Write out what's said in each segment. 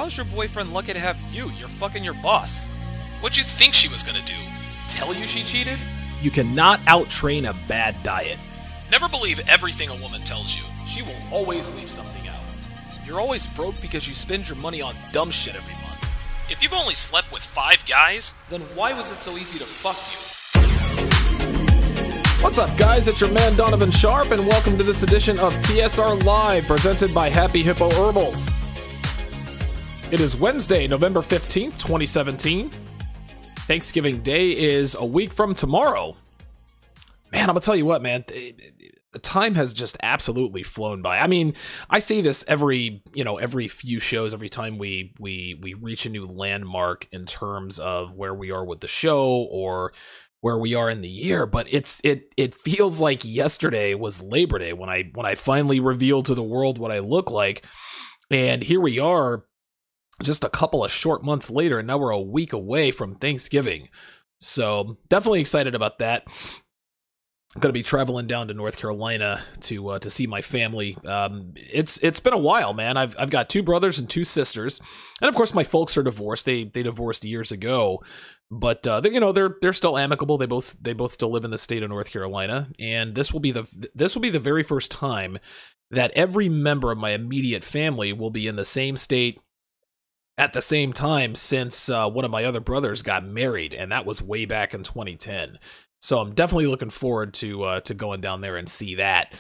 how's your boyfriend lucky to have you? You're fucking your boss. What'd you think she was gonna do? Tell you she cheated? You cannot out-train a bad diet. Never believe everything a woman tells you. She will always leave something out. You're always broke because you spend your money on dumb shit every month. If you've only slept with 5 guys, then why was it so easy to fuck you? What's up, guys? It's your man Donovan Sharp, and welcome to this edition of TSR Live, presented by Happy Hippo Herbals. It is Wednesday, November 15th, 2017. Thanksgiving Day is a week from tomorrow. Man, I'm gonna tell you what, man. The time has just absolutely flown by. I mean, I say this every few shows, every time we reach a new landmark in terms of where we are with the show or where we are in the year, but it feels like yesterday was Labor Day when I finally revealed to the world what I look like. And here we are, just a couple of short months later, and now we're a week away from Thanksgiving. So definitely excited about that. I'm going to be traveling down to North Carolina to see my family. It's been a while, man. I've got 2 brothers and 2 sisters, and of course my folks are divorced. They divorced years ago, but they're still amicable. They both still live in the state of North Carolina, and this will be the very first time that every member of my immediate family will be in the same state at the same time since one of my other brothers got married, and that was way back in 2010. So I'm definitely looking forward to going down there and see that.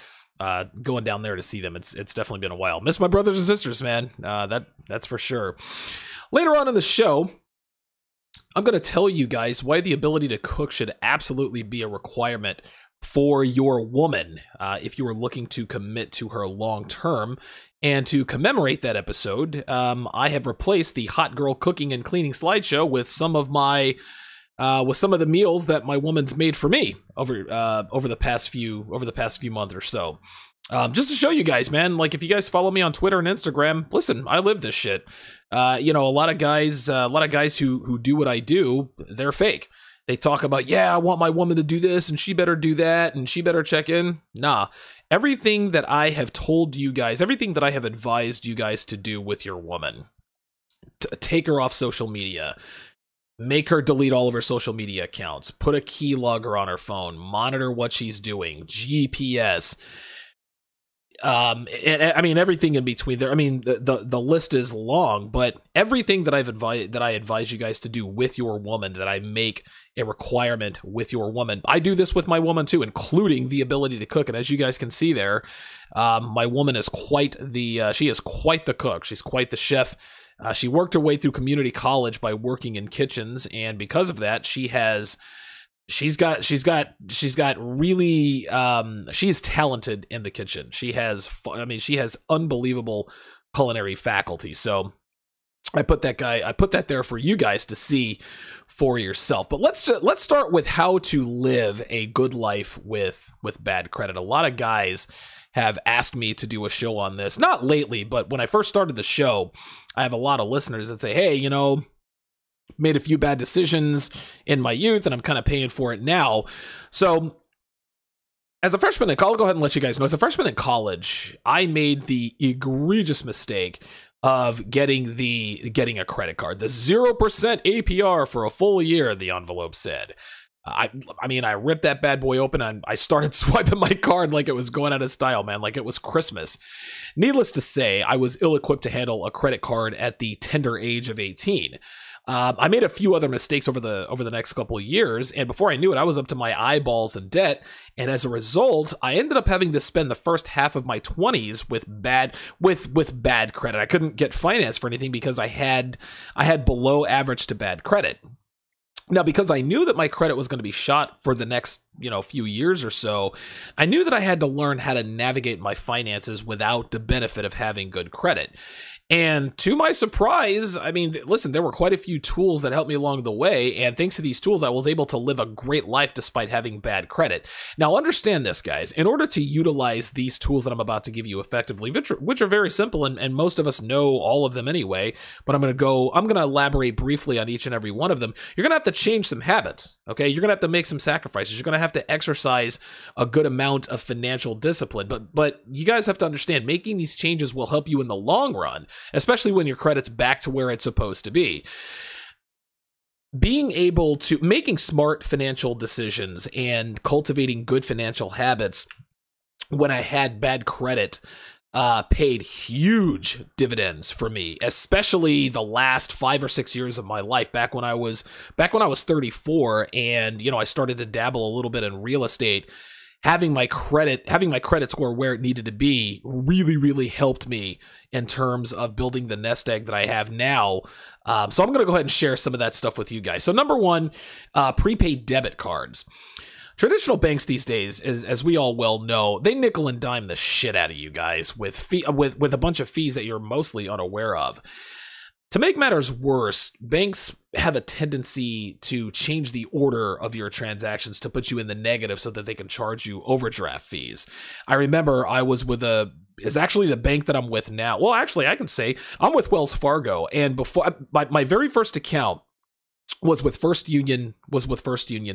Going down there to see them. It's definitely been a while. Miss my brothers and sisters, man. That's for sure. Later on in the show, I'm going to tell you guys why the ability to cook should absolutely be a requirement for your woman if you are looking to commit to her long term. And to commemorate that episode, I have replaced the hot girl cooking and cleaning slideshow with some of the meals that my woman's made for me over the past few months or so. Just to show you guys, man, like if you guys follow me on Twitter and Instagram, listen, I live this shit. A lot of guys who do what I do, they're fake. They talk about, yeah, I want my woman to do this and she better do that and she better check in. Nah, everything that I have told you guys, everything that I have advised you guys to do with your woman, take her off social media. Make her delete all of her social media accounts. Put a keylogger on her phone. Monitor what she's doing. GPS. And I mean everything in between there. I mean the list is long, but everything that I advise you guys to do with your woman, that I make a requirement with your woman. I do this with my woman too, including the ability to cook. And as you guys can see there, my woman is quite the cook. She's quite the chef. She worked her way through community college by working in kitchens, and because of that, she's talented in the kitchen. She has unbelievable culinary faculty. So I put that there for you guys to see for yourself. But let's start with how to live a good life with bad credit. A lot of guys have asked me to do a show on this. Not lately, but when I first started the show, I have a lot of listeners that say, hey, made a few bad decisions in my youth and I'm kind of paying for it now. So as a freshman in college, I'll go ahead and let you guys know, as a freshman in college, I made the egregious mistake of getting a credit card. The 0% APR for a full year, the envelope said. I ripped that bad boy open and I started swiping my card like it was going out of style, man, like it was Christmas. Needless to say, I was ill-equipped to handle a credit card at the tender age of 18. I made a few other mistakes over the next couple of years, and before I knew it, I was up to my eyeballs in debt, and as a result, I ended up having to spend the first half of my 20s with bad credit. I couldn't get finance for anything because I had below average to bad credit. Now, because I knew that my credit was going to be shot for the next, few years or so, I knew that I had to learn how to navigate my finances without the benefit of having good credit. And to my surprise, I mean, listen, there were quite a few tools that helped me along the way, and thanks to these tools, I was able to live a great life despite having bad credit. Now, understand this, guys. In order to utilize these tools that I'm about to give you effectively, which are very simple, and most of us know all of them anyway, but I'm going to elaborate briefly on each and every one of them. You're going to have to change some habits, okay? You're going to have to make some sacrifices. You're going to have to exercise a good amount of financial discipline. But you guys have to understand, making these changes will help you in the long run, especially when your credit's back to where it's supposed to be. Being able to making smart financial decisions and cultivating good financial habits when I had bad credit paid huge dividends for me, especially the last 5 or 6 years of my life, back when I was 34 and, I started to dabble a little bit in real estate. Having my credit score where it needed to be really, really helped me in terms of building the nest egg that I have now. So I'm going to go ahead and share some of that stuff with you guys. So number one, prepaid debit cards. Traditional banks these days, as we all well know, they nickel and dime the shit out of you guys with a bunch of fees that you're mostly unaware of. To make matters worse, banks have a tendency to change the order of your transactions to put you in the negative so that they can charge you overdraft fees. I remember I was with it's actually the bank that I'm with now. Well, actually, I can say I'm with Wells Fargo, and before my very first account was with First Union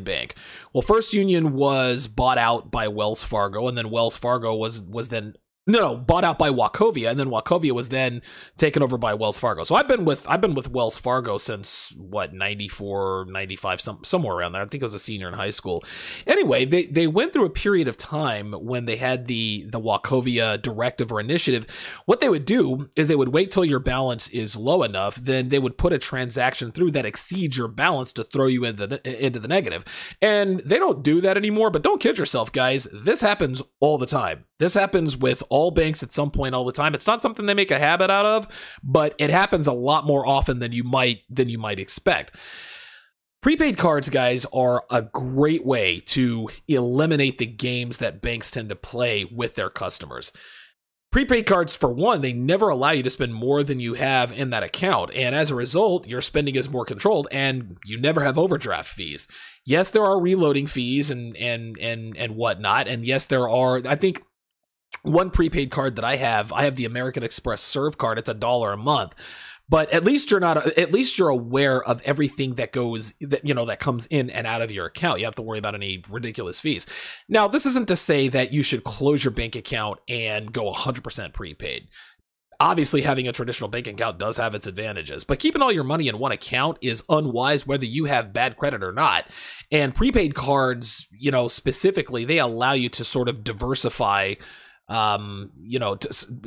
Bank. Well, First Union was bought out by Wells Fargo, and then Wells Fargo was then bought out by Wachovia, and then Wachovia was then taken over by Wells Fargo. So I've been with Wells Fargo since 94, 95, somewhere around there. I think I was a senior in high school. Anyway, they went through a period of time when they had the Wachovia directive or initiative. What they would do is they would wait till your balance is low enough, then they would put a transaction through that exceeds your balance to throw you into the negative. And they don't do that anymore, but don't kid yourself, guys. This happens all the time. This happens with all banks at some point all the time. It's not something they make a habit out of, but it happens a lot more often than you might expect. Prepaid cards, guys, are a great way to eliminate the games that banks tend to play with their customers. Prepaid cards, for one, they never allow you to spend more than you have in that account, and as a result, your spending is more controlled, and you never have overdraft fees. Yes, there are reloading fees and whatnot, and yes, there are, I think, one prepaid card that I have the American Express Serve card. It's $1 a month, but at least you're aware of everything that comes in and out of your account. You have to worry about any ridiculous fees. Now, this isn't to say that you should close your bank account and go 100% prepaid. Obviously, having a traditional bank account does have its advantages, but keeping all your money in one account is unwise whether you have bad credit or not. And prepaid cards, specifically, they allow you to sort of diversify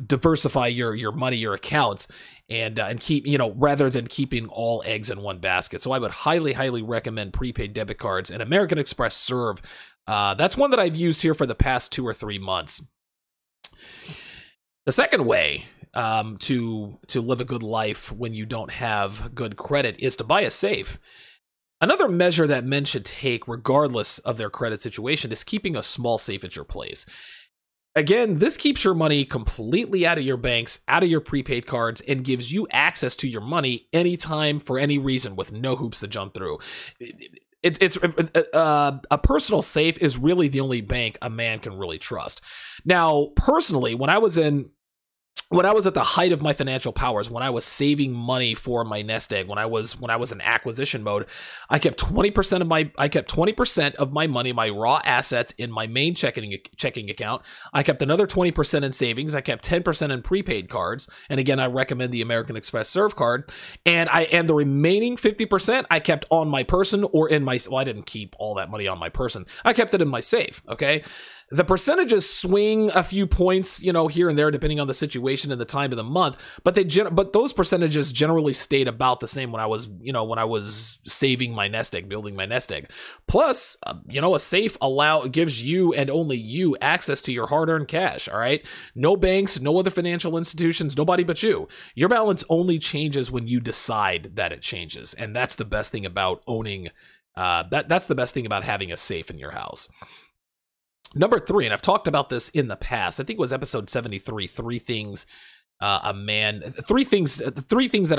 diversify your money, your accounts, and keep, rather than keeping all eggs in one basket. So I would highly, highly recommend prepaid debit cards and American Express Serve. That's one that I've used here for the past 2 or 3 months. The second way to live a good life when you don't have good credit is to buy a safe. Another measure that men should take, regardless of their credit situation, is keeping a small safe at your place. Again, this keeps your money completely out of your banks, out of your prepaid cards, and gives you access to your money anytime for any reason with no hoops to jump through. A personal safe is really the only bank a man can really trust. Now, personally, when I was at the height of my financial powers, when I was saving money for my nest egg, when I was in acquisition mode, I kept 20% of my money, my raw assets, in my main checking account. I kept another 20% in savings. I kept 10% in prepaid cards, and again, I recommend the American Express Serve card. And the remaining 50% I kept on my person or in my. Well, I didn't keep all that money on my person. I kept it in my safe. Okay. The percentages swing a few points, here and there, depending on the situation and the time of the month. But those percentages generally stayed about the same when I was saving my nest egg, building my nest egg. Plus, a safe gives you and only you access to your hard-earned cash. All right, no banks, no other financial institutions, nobody but you. Your balance only changes when you decide that it changes, and that's the best thing about owning. That's the best thing about having a safe in your house. Number 3, and I've talked about this in the past. I think it was episode 73. 3 things that a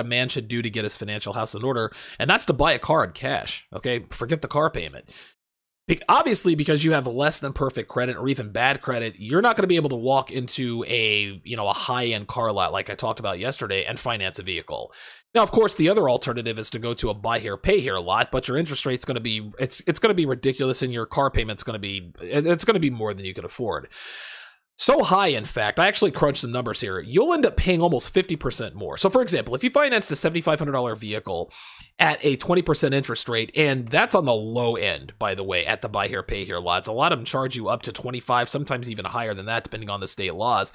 man should do to get his financial house in order, and that's to buy a car in cash. Okay, forget the car payment. Obviously, because you have less than perfect credit or even bad credit, you're not going to be able to walk into a high-end car lot like I talked about yesterday and finance a vehicle. Now, of course, the other alternative is to go to a buy here, pay here lot, but your interest rate's going to be it's going to be ridiculous, and your car payment's going to be more than you can afford. So high, in fact, I actually crunched some numbers here. You'll end up paying almost 50% more. So, for example, if you financed a $7,500 vehicle at a 20% interest rate, and that's on the low end, by the way, at the buy here, pay here lots. A lot of them charge you up to 25, sometimes even higher than that, depending on the state laws.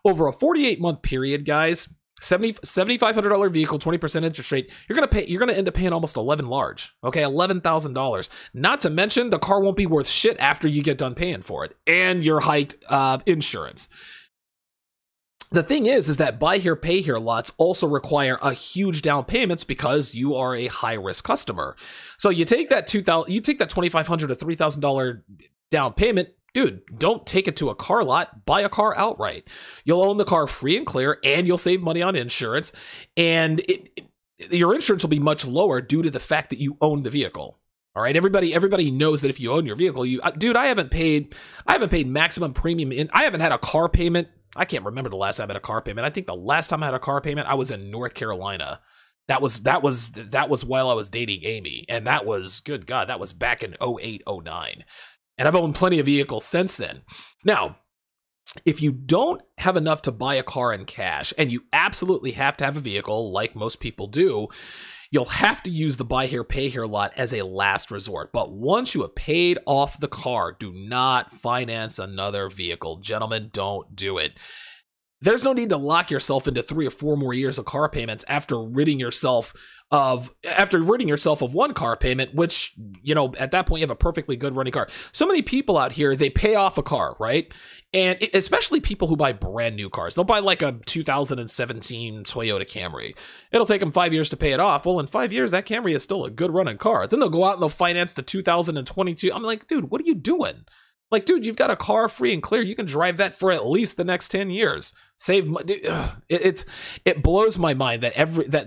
Over a 48-month period, guys, $7,500 vehicle, 20% interest rate, you're gonna end up paying almost $11,000. Not to mention the car won't be worth shit after you get done paying for it, and your hiked insurance. The thing is that buy here, pay here lots also require a huge down payments because you are a high risk customer. So you take that $2,500 to $3,000 down payment. Dude, don't take it to a car lot, buy a car outright. You'll own the car free and clear, and you'll save money on insurance, and your insurance will be much lower due to the fact that you own the vehicle. All right, everybody knows that if you own your vehicle, I haven't paid maximum premium I haven't had a car payment. I can't remember the last time I had a car payment. I think the last time I had a car payment, I was in North Carolina. That was while I was dating Amy, and that was, good God, that was back in 08, 09. And I've owned plenty of vehicles since then. Now, if you don't have enough to buy a car in cash, and you absolutely have to have a vehicle, like most people do, you'll have to use the buy here, pay here lot as a last resort. But once you have paid off the car, do not finance another vehicle. Gentlemen, don't do it. There's no need to lock yourself into 3 or 4 more years of car payments after ridding yourself of one car payment, which, at that point you have a perfectly good running car. So many people out here, they pay off a car, right? And especially people who buy brand new cars. They'll buy like a 2017 Toyota Camry. It'll take them 5 years to pay it off. Well, in 5 years, that Camry is still a good running car. Then they'll go out and they'll finance the 2022. I'm like, dude, what are you doing? Like, dude, you've got a car free and clear. You can drive that for at least the next 10 years. Save money. It blows my mind that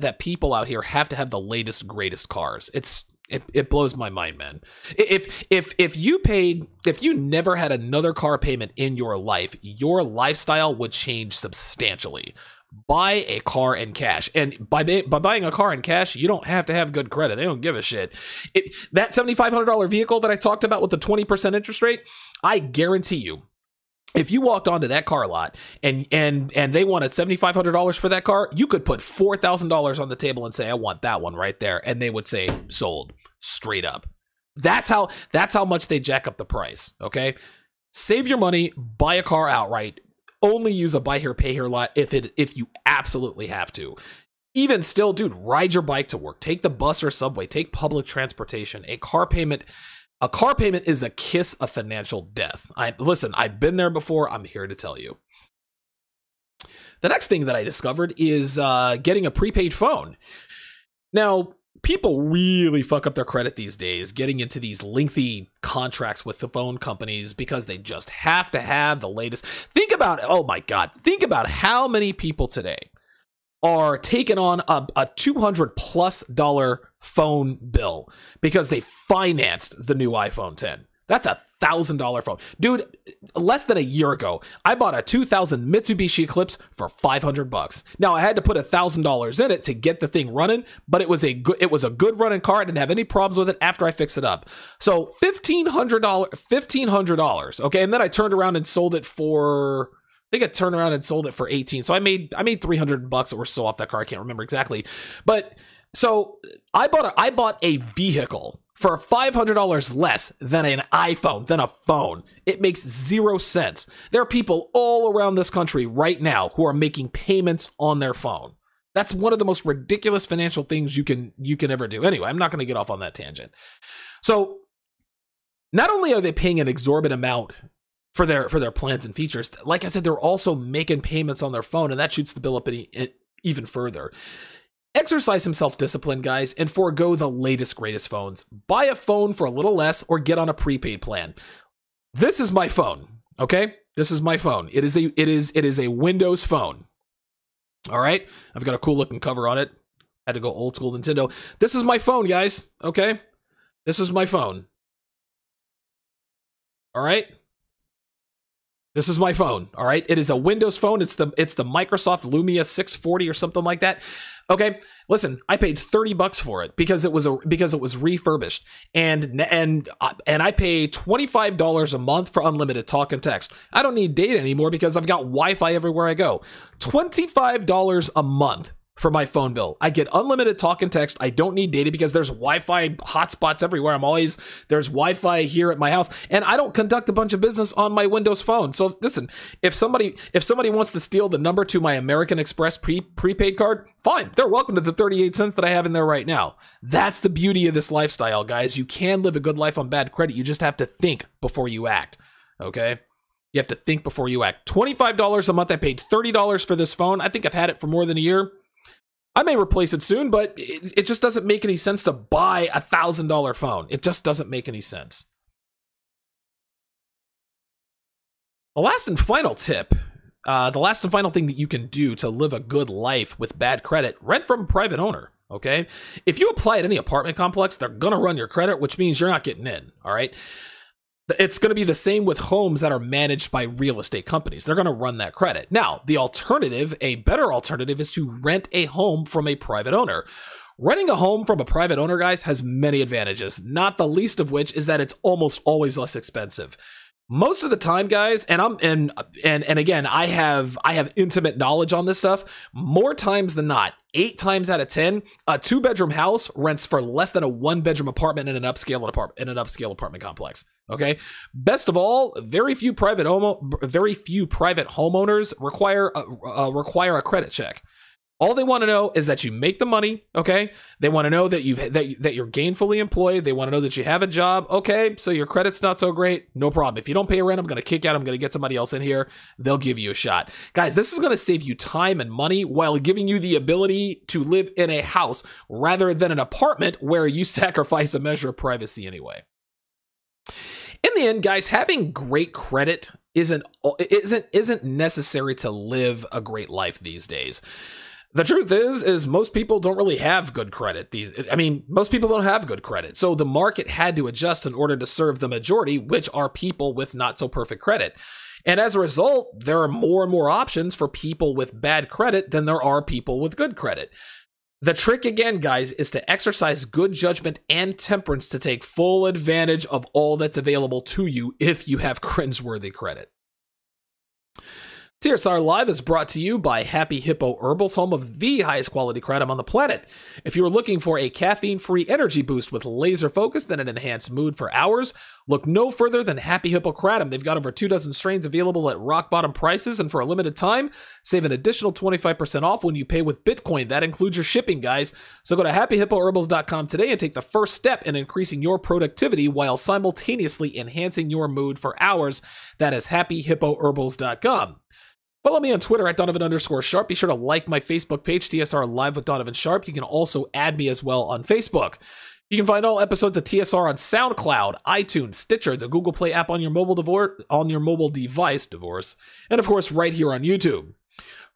that people out here have to have the latest, greatest cars. It blows my mind, man. If you never had another car payment in your life, your lifestyle would change substantially. Buy a car in cash, and by buying a car in cash, you don't have to have good credit. They don't give a shit. That $7,500 vehicle that I talked about with the 20% interest rate, I guarantee you, if you walked onto that car lot and they wanted $7,500 for that car, you could put $4,000 on the table and say, I want that one right there, and they would say sold, straight up. That's how much they jack up the price. Okay, save your money, buy a car outright. Only use a buy here, pay here lot if you absolutely have to. Even still, dude, ride your bike to work. Take the bus or subway. Take public transportation. A car payment is the kiss of financial death. Listen, I've been there before. I'm here to tell you. The next thing that I discovered is getting a prepaid phone. Now, people really fuck up their credit these days, getting into these lengthy contracts with the phone companies because they just have to have the latest. Think about how many people today are taking on a $200+ phone bill because they financed the new iPhone 10. That's $1,000 phone. Dude, less than a year ago, I bought a 2000 Mitsubishi Eclipse for $500. Now, I had to put $1,000 in it to get the thing running, but it was a good running car. I didn't have any problems with it after I fixed it up. So $1,500, okay? And then I turned around and sold it for, I think I turned around and sold it for $18. So I made $300 or so off that car. I can't remember exactly. But so I bought a vehicle for $500 less than an iPhone, than a phone. It makes 0 sense. There are people all around this country right now who are making payments on their phone. That's one of the most ridiculous financial things you can ever do. Anyway, I'm not going to get off on that tangent. So, not only are they paying an exorbitant amount for their plans and features, like I said, they're also making payments on their phone, and that shoots the bill up even further. Exercise some self-discipline, guys, and forego the latest, greatest phones. Buy a phone for a little less or get on a prepaid plan. This is my phone, okay? This is my phone. It is a Windows phone. All right? I've got a cool looking cover on it. Had to go old school Nintendo. This is my phone, guys, okay? This is my phone. All right. This is my phone. All right. It is a Windows phone. It's the Microsoft Lumia 640 or something like that. Okay. Listen, I paid $30 for it because it was refurbished, and I pay $25 a month for unlimited talk and text. I don't need data anymore because I've got Wi-Fi everywhere I go. $25 a month for my phone bill. I get unlimited talk and text. I don't need data because there's Wi-Fi hotspots everywhere. There's Wi-Fi here at my house, and I don't conduct a bunch of business on my Windows phone. So listen, if somebody wants to steal the number to my American Express prepaid card, fine. They're welcome to the 38 cents that I have in there right now. That's the beauty of this lifestyle, guys. You can live a good life on bad credit. You just have to think before you act. Okay? You have to think before you act. $25 a month. I paid $30 for this phone. I think I've had it for more than a year. I may replace it soon, but it just doesn't make any sense to buy a $1,000 phone. It just doesn't make any sense. The last and final tip, the last and final thing that you can do to live a good life with bad credit, rent from a private owner, okay? If you apply at any apartment complex, they're going to run your credit, which means you're not getting in, all right? It's going to be the same with homes that are managed by real estate companies. They're going to run that credit. Now, the alternative, a better alternative, is to rent a home from a private owner. Renting a home from a private owner, guys, has many advantages, not the least of which is that it's almost always less expensive. Most of the time, guys, and again, I have intimate knowledge on this stuff. More times than not, 8 times out of 10, a 2-bedroom house rents for less than a 1-bedroom apartment in an upscale apartment complex. Okay. Best of all, very few private homeowners require a credit check. All they want to know is that you make the money, okay? They want to know that you're gainfully employed. They want to know that you have a job. Okay, so your credit's not so great. No problem. If you don't pay rent, I'm going to kick you out. I'm going to get somebody else in here. They'll give you a shot. Guys, this is going to save you time and money while giving you the ability to live in a house rather than an apartment where you sacrifice a measure of privacy anyway. In the end, guys, having great credit isn't necessary to live a great life these days. The truth is most people don't really have good credit. Most people don't have good credit. So the market had to adjust in order to serve the majority, which are people with not so perfect credit. And as a result, there are more and more options for people with bad credit than there are people with good credit. The trick again, guys, is to exercise good judgment and temperance to take full advantage of all that's available to you if you have cringeworthy credit. TSR Live is brought to you by Happy Hippo Herbals, home of the highest quality kratom on the planet. If you are looking for a caffeine-free energy boost with laser focus and an enhanced mood for hours, look no further than Happy Hippo Kratom. They've got over 24 strains available at rock-bottom prices, and for a limited time, save an additional 25% off when you pay with Bitcoin. That includes your shipping, guys. So go to happyhippoherbals.com today and take the first step in increasing your productivity while simultaneously enhancing your mood for hours. That is happyhippoherbals.com. Follow me on Twitter at Donovan_Sharp. Be sure to like my Facebook page, TSR Live with Donovan Sharp. You can also add me as well on Facebook. You can find all episodes of TSR on SoundCloud, iTunes, Stitcher, the Google Play app on your mobile device, and of course right here on YouTube.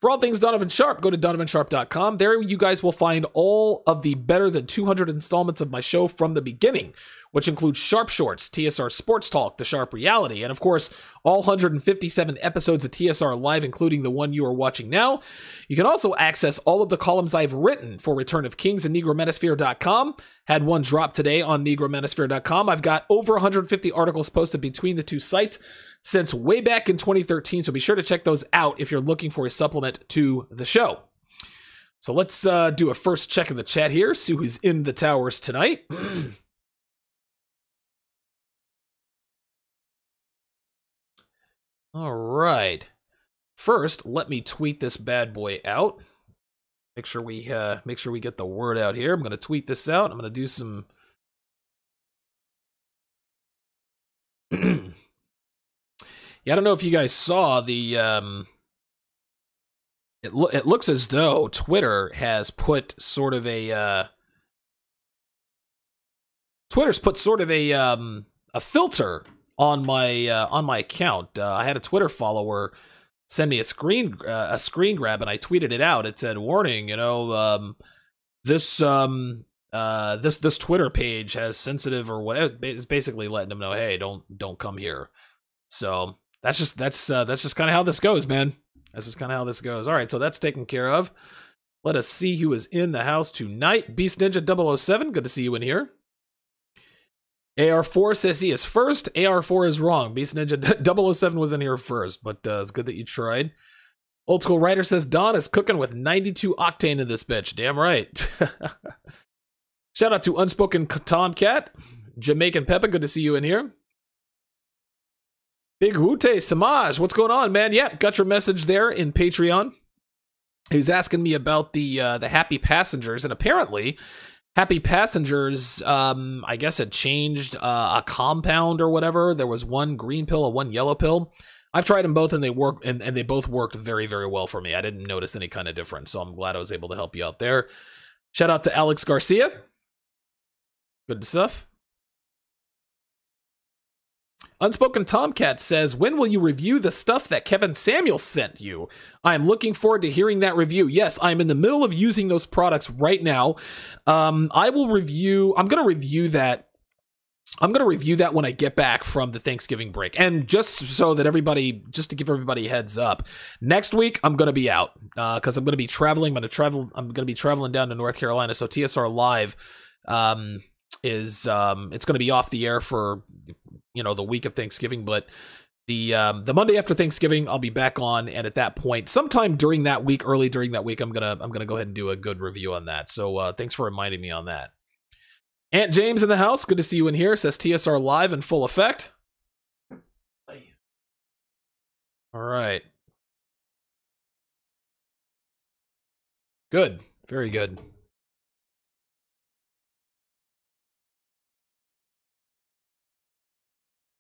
For all things Donovan Sharp, go to DonovanSharp.com. There you guys will find all of the better than 200 installments of my show from the beginning, which includes Sharp Shorts, TSR Sports Talk, The Sharp Reality, and of course, all 157 episodes of TSR Live, including the one you are watching now. You can also access all of the columns I've written for Return of Kings and NegroManosphere.com. Had one drop today on NegroManosphere.com. I've got over 150 articles posted between the two sites since way back in 2013, so be sure to check those out if you're looking for a supplement to the show. So let's do a first check of the chat here, see who's in the towers tonight. All right. First, let me tweet this bad boy out. Make sure we get the word out here. I'm going to tweet this out. I'm going to do some Yeah, I don't know if you guys saw the it looks as though Twitter has put sort of a Twitter's put sort of a filter on my account. I had a Twitter follower send me a screen grab, and I tweeted it out. It said, "Warning, this this Twitter page has sensitive or whatever. It's basically letting them know, hey, don't come here. So that's just kind of how this goes, man. That's just kind of how this goes. All right, so that's taken care of. Let us see who is in the house tonight. Beast Ninja 007, good to see you in here. AR4 says he is first. AR4 is wrong. Beast Ninja 007 was in here first, but it's good that you tried. Old School Writer says Don is cooking with 92 octane in this bitch. Damn right. Shout out to Unspoken Tomcat. Jamaican Peppa, good to see you in here. Big Wute Samaj, what's going on, man? Yep, got your message there in Patreon. He's asking me about the Happy Passengers, and apparently Happy Passengers, I guess it changed a compound or whatever. There was one green pill and one yellow pill. I've tried them both and they work, and they both worked very, very well for me. I didn't notice any kind of difference, so I'm glad I was able to help you out there. Shout out to Alex Garcia. Good stuff. Unspoken Tomcat says, when will you review the stuff that Kevin Samuel sent you? I am looking forward to hearing that review. Yes, I'm in the middle of using those products right now. I'm going to review that when I get back from the Thanksgiving break. And just so that just to give everybody a heads up, next week I'm going to be out because I'm going to be traveling. I'm going to be traveling down to North Carolina. So TSR Live it's going to be off the air for the week of Thanksgiving, but the Monday after Thanksgiving I'll be back on, and at that point, sometime during that week, early during that week, I'm gonna go ahead and do a good review on that. So thanks for reminding me on that. Aunt James in the house, good to see you in here. Says TSR Live in full effect. All right, good, very good.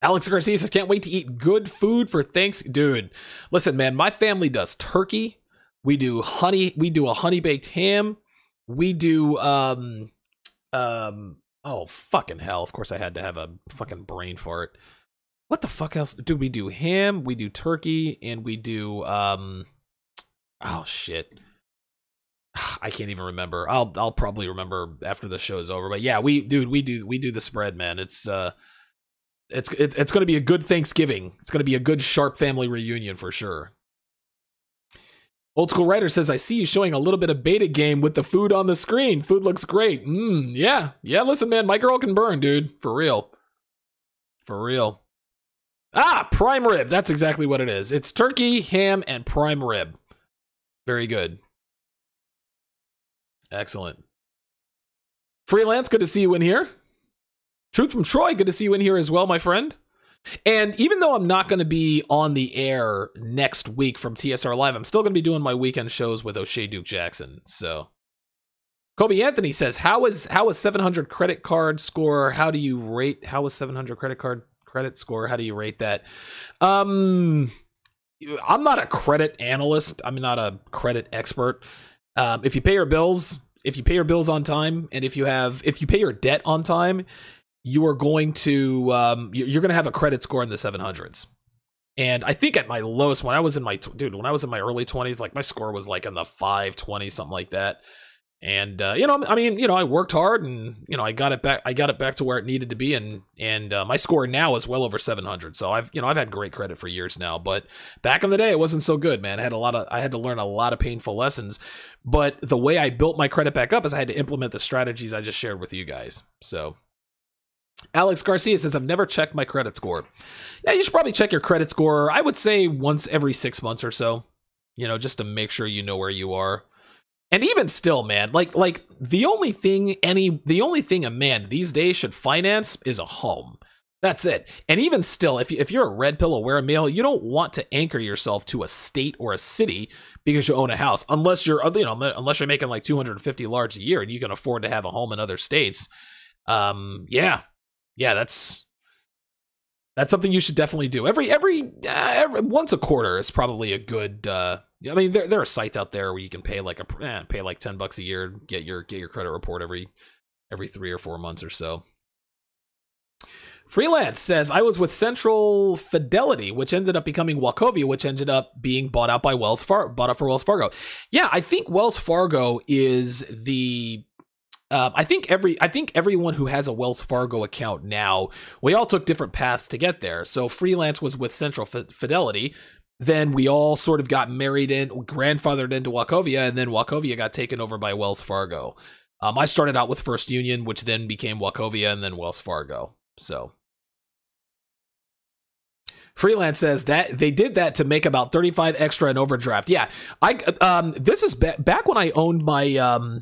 Alex Garcia says, can't wait to eat good food for Thanksgiving. Dude, listen, man, my family does turkey. We do a honey baked ham. We do, oh, fucking hell. Of course I had to have a fucking brain fart. What the fuck else? Dude, we do ham, we do turkey, and we do, oh, shit. I can't even remember. I'll probably remember after the show's over. But yeah, we do the spread, man. It's going to be a good Thanksgiving. It's going to be a good Sharp family reunion for sure. Old School Writer says, I see you showing a little bit of beta game with the food on the screen. Food looks great. Yeah. Yeah, listen, man, my girl can burn, dude. For real. For real. Ah, prime rib. That's exactly what it is. It's turkey, ham, and prime rib. Very good. Excellent. Freelance, good to see you in here. Truth from Troy, good to see you in here as well, my friend. And even though I'm not going to be on the air next week from TSR Live, I'm still going to be doing my weekend shows with O'Shea Duke Jackson. So, Kobe Anthony says, how is 700 credit card score? How is 700 credit score? How do you rate that? I'm not a credit analyst. I'm not a credit expert. If you pay your bills on time, and if you pay your debt on time, you are going to have a credit score in the 700s. And I think at my lowest, when I was in my early 20s, like my score was like in the 520, something like that. And I worked hard, and I got it back to where it needed to be, and my score now is well over 700. So I've had great credit for years now, but back in the day it wasn't so good, man. I had to learn a lot of painful lessons, but the way I built my credit back up is I had to implement the strategies I just shared with you guys. So Alex Garcia says, I've never checked my credit score. Yeah, you should probably check your credit score, I would say once every 6 months or so, just to make sure you know where you are. And even still, man, like the only thing a man these days should finance is a home. That's it. And even still, if you're a red pill or wear a male, you don't want to anchor yourself to a state or a city because you own a house, unless you're making like 250 large a year and you can afford to have a home in other states. Yeah, that's something you should definitely do. Every once a quarter is probably a good. I mean, there are sites out there where you can pay like $10 a year, get your credit report every 3 or 4 months or so. Freelance says, I was with Central Fidelity, which ended up becoming Wachovia, which ended up being bought out for Wells Fargo. Yeah, I think Wells Fargo is the I think everyone who has a Wells Fargo account now, we all took different paths to get there. So freelance was with Central Fidelity. Then we all sort of got married in, grandfathered into Wachovia, and then Wachovia got taken over by Wells Fargo. I started out with First Union, which then became Wachovia, and then Wells Fargo. So Freelance says that they did that to make about 35 extra in overdraft. Yeah, this is back when I owned my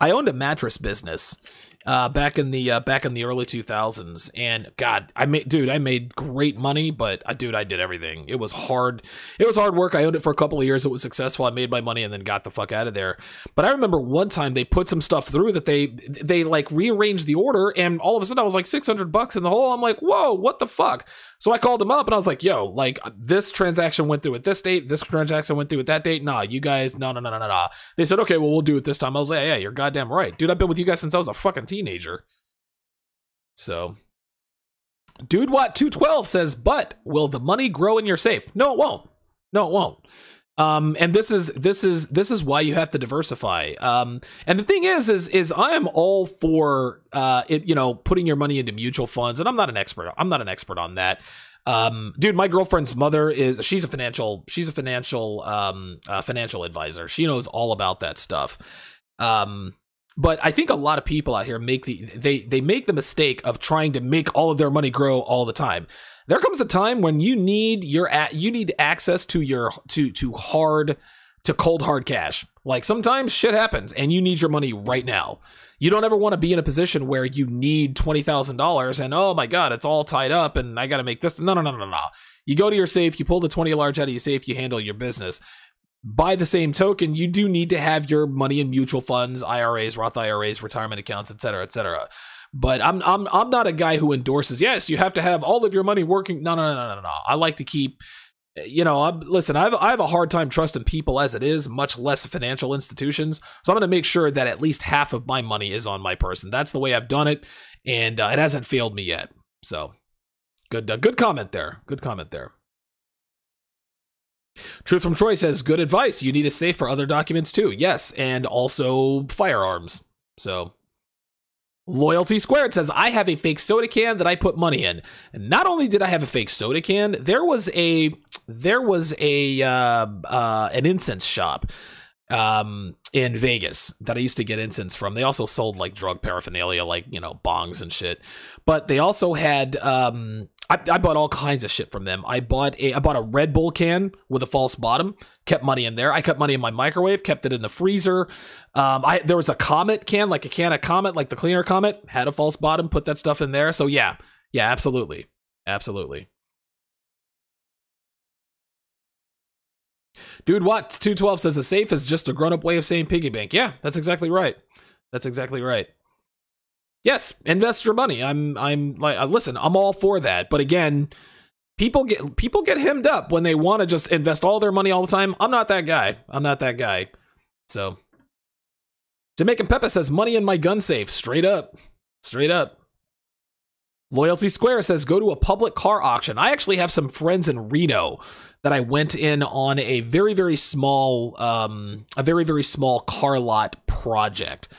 I owned a mattress business. Back in the early 2000s, and God, I made great money, but dude, I did everything. It was hard. It was hard work. I owned it for a couple of years. It was successful. I made my money and then got the fuck out of there. But I remember one time they put some stuff through that they like rearranged the order, and all of a sudden I was like $600 in the hole. I'm like, whoa, what the fuck? So I called them up and I was like, yo, like this transaction went through at this date. This transaction went through at that date. Nah, you guys, no. They said, okay, well, we'll do it this time. I was like, yeah, you're goddamn right. Dude, I've been with you guys since I was a fucking teenager. So, Dude Watt 212 says, but will the money grow in your safe? No, it won't. No, it won't. And this is why you have to diversify. And the thing is I am all for putting your money into mutual funds, and I'm not an expert on that. Dude, my girlfriend's mother she's a financial advisor. She knows all about that stuff. But I think a lot of people out here make the mistake of trying to make all of their money grow all the time. There comes a time when you need access to cold hard cash. Like sometimes shit happens and you need your money right now. You don't ever want to be in a position where you need $20,000 and oh my God, it's all tied up and I got to make this. No. You go to your safe, you pull the 20 large out of your safe, you handle your business. By the same token, you do need to have your money in mutual funds, IRAs, Roth IRAs, retirement accounts, et cetera, et cetera. But I'm not a guy who endorses, yes, you have to have all of your money working. No. I like to keep, listen, I have a hard time trusting people as it is, much less financial institutions. So I'm going to make sure that at least half of my money is on my person. That's the way I've done it, and it hasn't failed me yet. So good comment there. Good comment there. Truth from Troy says, good advice. You need a safe for other documents too. Yes, and also firearms. So, Loyalty Squared says, I have a fake soda can that I put money in. And not only did I have a fake soda can, there was an incense shop in Vegas that I used to get incense from. They also sold like drug paraphernalia, like, bongs and shit. But they also had I bought all kinds of shit from them. I bought a Red Bull can with a false bottom, kept money in there. I kept money in my microwave, kept it in the freezer. There was a Comet can, like a can of Comet, like the cleaner Comet, had a false bottom, put that stuff in there. So yeah, absolutely. Dude, what? 212 says a safe is just a grown-up way of saying piggy bank. Yeah, that's exactly right. Yes, invest your money. I'm like, listen, I'm all for that. But again, people get hemmed up when they want to just invest all their money all the time. I'm not that guy. So, Jamaican Peppa says money in my gun safe. Straight up. Loyalty Square says go to a public car auction. I actually have some friends in Reno that I went in on a very, very small car lot project.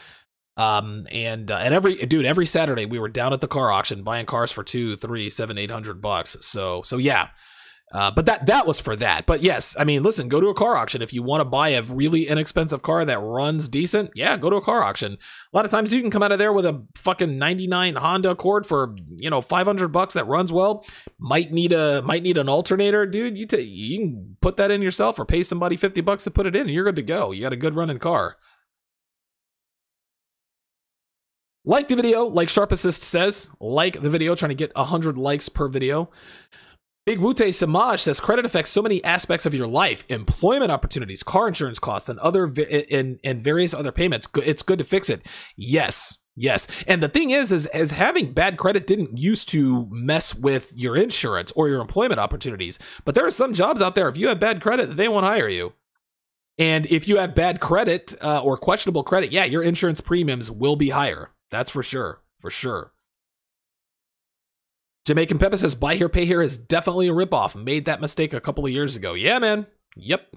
And every Saturday we were down at the car auction buying cars for $200, $300, $700, $800. So yeah. But that was for that. But yes, I mean, listen, go to a car auction. If you want to buy a really inexpensive car that runs decent, yeah, go to a car auction. A lot of times you can come out of there with a fucking 99 Honda Accord for, $500 that runs well. Might need an alternator, dude. You can put that in yourself or pay somebody $50 to put it in and you're good to go. You got a good running car. Like the video, like Sharp Assist says. Like the video, trying to get 100 likes per video. Big Wute Samaj says credit affects so many aspects of your life: employment opportunities, car insurance costs, and various other payments. It's good to fix it. Yes. And the thing is having bad credit didn't used to mess with your insurance or your employment opportunities. But there are some jobs out there, if you have bad credit, they won't hire you. And if you have bad credit or questionable credit, yeah, your insurance premiums will be higher. That's for sure. Jamaican Peppa says, buy here, pay here is definitely a ripoff. Made that mistake a couple of years ago. Yeah, man. Yep.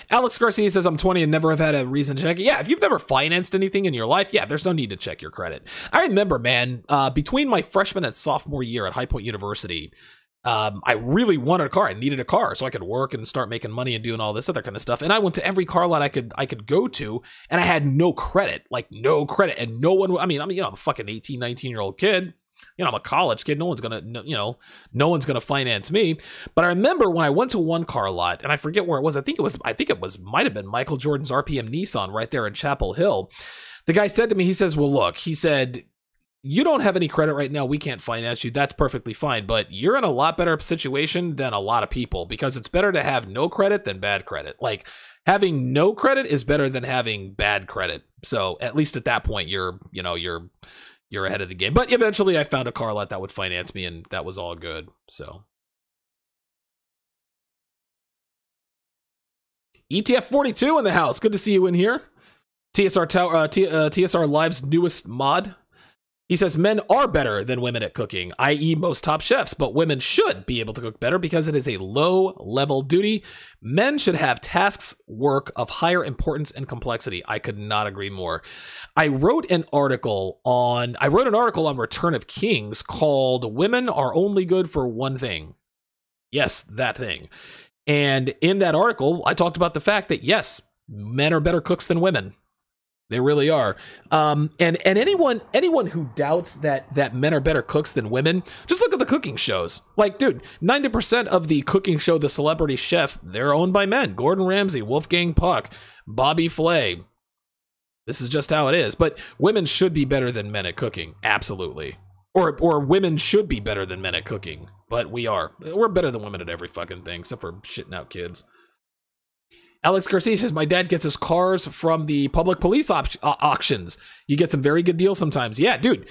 Alex Garcia says, I'm 20 and never have had a reason to check it. Yeah, if you've never financed anything in your life, yeah, there's no need to check your credit. I remember, man, between my freshman and sophomore year at High Point University, I really wanted a car. I needed a car so I could work and start making money and doing all this other kind of stuff. And I went to every car lot I could go to, and I had no credit, like no credit. And no one, I'm a fucking 18, 19-year-old kid. I'm a college kid. No one's gonna finance me. But I remember when I went to one car lot, and I forget where it was. I think it might have been Michael Jordan's RPM Nissan right there in Chapel Hill. The guy said to me, he says, well, look, he said, you don't have any credit right now. We can't finance you. That's perfectly fine. But you're in a lot better situation than a lot of people, because it's better to have no credit than bad credit. Like, having no credit is better than having bad credit. So at least at that point, you're ahead of the game. But eventually I found a car lot that would finance me, and that was all good. So ETF 42 in the house. Good to see you in here. TSR Live's newest mod. He says men are better than women at cooking, i.e. most top chefs, but women should be able to cook better because it is a low-level duty. Men should have tasks, work of higher importance and complexity. I could not agree more. I wrote an article on Return of Kings called "Women Are Only Good for One Thing." Yes, that thing. And in that article, I talked about the fact that yes, men are better cooks than women. They really are. And anyone who doubts that men are better cooks than women, just look at the cooking shows. Like, dude, 90% of the cooking show, The Celebrity Chef, they're owned by men. Gordon Ramsay, Wolfgang Puck, Bobby Flay. This is just how it is. But women should be better than men at cooking. Absolutely. Or women should be better than men at cooking. But we are. We're better than women at every fucking thing, except for shitting out kids. Alex Garcia says, my dad gets his cars from the public police auctions. You get some very good deals sometimes. Yeah, dude,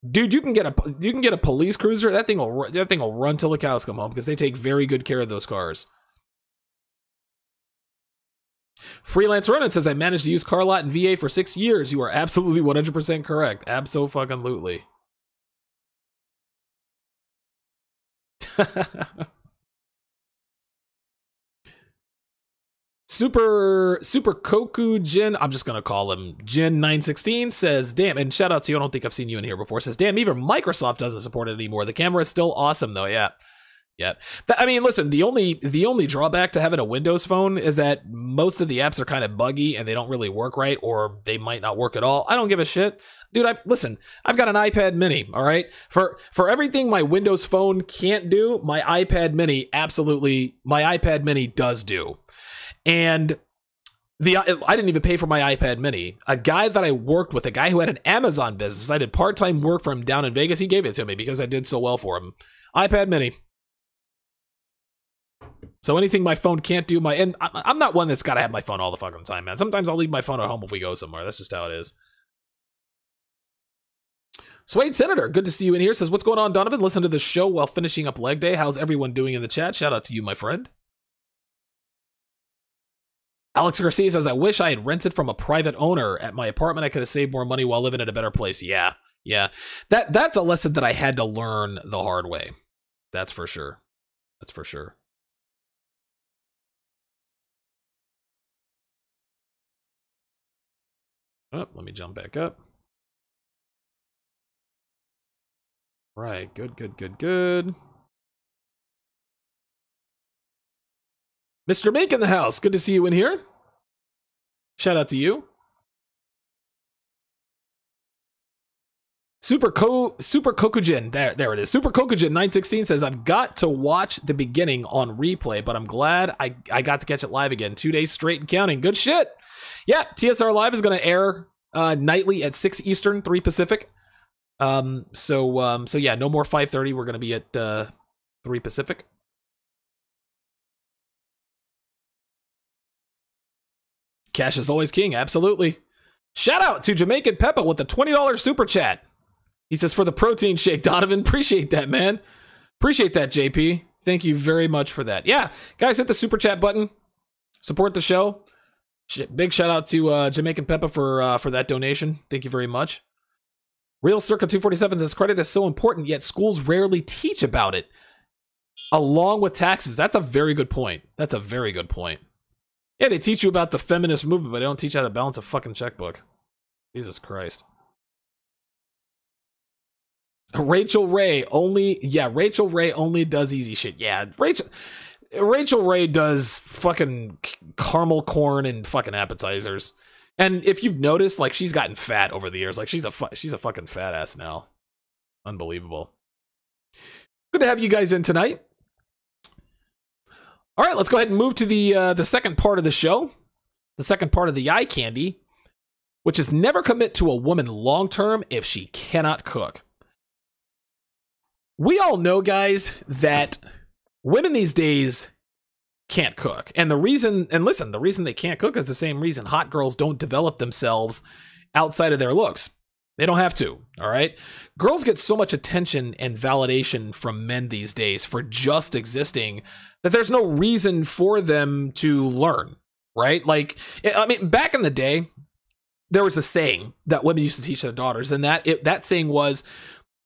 you can get a police cruiser. That thing will run till the cows come home, because they take very good care of those cars. Freelance Ronan says, I managed to use car lot in VA for 6 years. You are absolutely 100% correct. Abso-fucking-lutely. Super Koku Jin, I'm just gonna call him Jin916, says, damn, and shout out to you, I don't think I've seen you in here before, says, damn, even Microsoft doesn't support it anymore. The camera is still awesome though. Yeah. I mean, listen, the only drawback to having a Windows phone is that most of the apps are kind of buggy and they don't really work right, or they might not work at all. I don't give a shit. Dude, I've got an iPad mini, all right? For everything my Windows phone can't do, my iPad mini does do. And I didn't even pay for my iPad mini. A guy that I worked with, a guy who had an Amazon business, I did part-time work for him down in Vegas, he gave it to me because I did so well for him. iPad mini. So anything my phone can't do, and I'm not one that's got to have my phone all the fucking time, man. Sometimes I'll leave my phone at home if we go somewhere. That's just how it is. Swade Senator, good to see you in here. Says, what's going on, Donovan? Listen to the show while finishing up leg day. How's everyone doing in the chat? Shout out to you, my friend. Alex Garcia says, I wish I had rented from a private owner at my apartment. I could have saved more money while living in a better place. Yeah. That's a lesson that I had to learn the hard way. That's for sure. Oh, let me jump back up. Right, good. Mr. Mink in the house, good to see you in here. Shout out to you. Super Kokujin, there it is. Super Kokujin 916 says, I've got to watch the beginning on replay, but I'm glad I got to catch it live again. 2 days straight and counting. Good shit. Yeah, TSR Live is going to air nightly at 6 Eastern, 3 Pacific. So yeah, no more 5:30. We're going to be at 3 Pacific. Cash is always king, absolutely. Shout out to Jamaican Peppa with the $20 super chat. He says, for the protein shake, Donovan. Appreciate that, man. Appreciate that, JP. Thank you very much for that. Yeah, guys, hit the super chat button. Support the show. Big shout out to Jamaican Peppa for that donation. Thank you very much. Real Circa 247 says, credit is so important, yet schools rarely teach about it. Along with taxes. That's a very good point. Yeah, they teach you about the feminist movement, but they don't teach you how to balance a fucking checkbook. Jesus Christ. Rachel Ray only does easy shit. Yeah, Rachel Ray does fucking caramel corn and fucking appetizers. And if you've noticed, like, she's gotten fat over the years. Like, she's a fucking fat ass now. Unbelievable. Good to have you guys in tonight. All right, let's go ahead and move to the second part of the show. The second part of the eye candy, which is never commit to a woman long term if she cannot cook. We all know, guys, that women these days can't cook. And the reason they can't cook is the same reason hot girls don't develop themselves outside of their looks. They don't have to, all right? Girls get so much attention and validation from men these days for just existing that there's no reason for them to learn, right? Like, I mean, back in the day, there was a saying that women used to teach their daughters, and that saying was,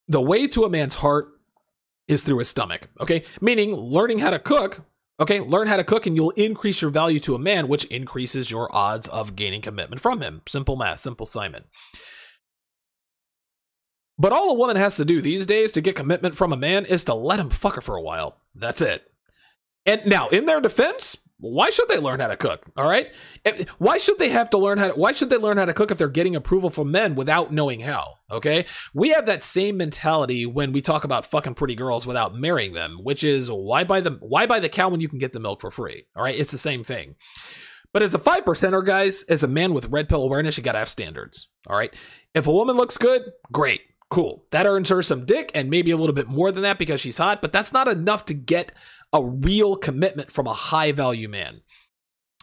the way to a man's heart is through his stomach, okay? Meaning, learning how to cook, okay? Learn how to cook and you'll increase your value to a man, which increases your odds of gaining commitment from him. Simple math, simple Simon. But all a woman has to do these days to get commitment from a man is to let him fuck her for a while. That's it. And now, in their defense, why should they learn how to cook? All right? Why should they learn how to cook if they're getting approval from men without knowing how? Okay? We have that same mentality when we talk about fucking pretty girls without marrying them, which is why buy the cow when you can get the milk for free? All right? It's the same thing. But as a 5%er, guys, as a man with red pill awareness, you gotta have standards. All right? If a woman looks good, great. Cool. That earns her some dick and maybe a little bit more than that because she's hot, but that's not enough to get a real commitment from a high value man.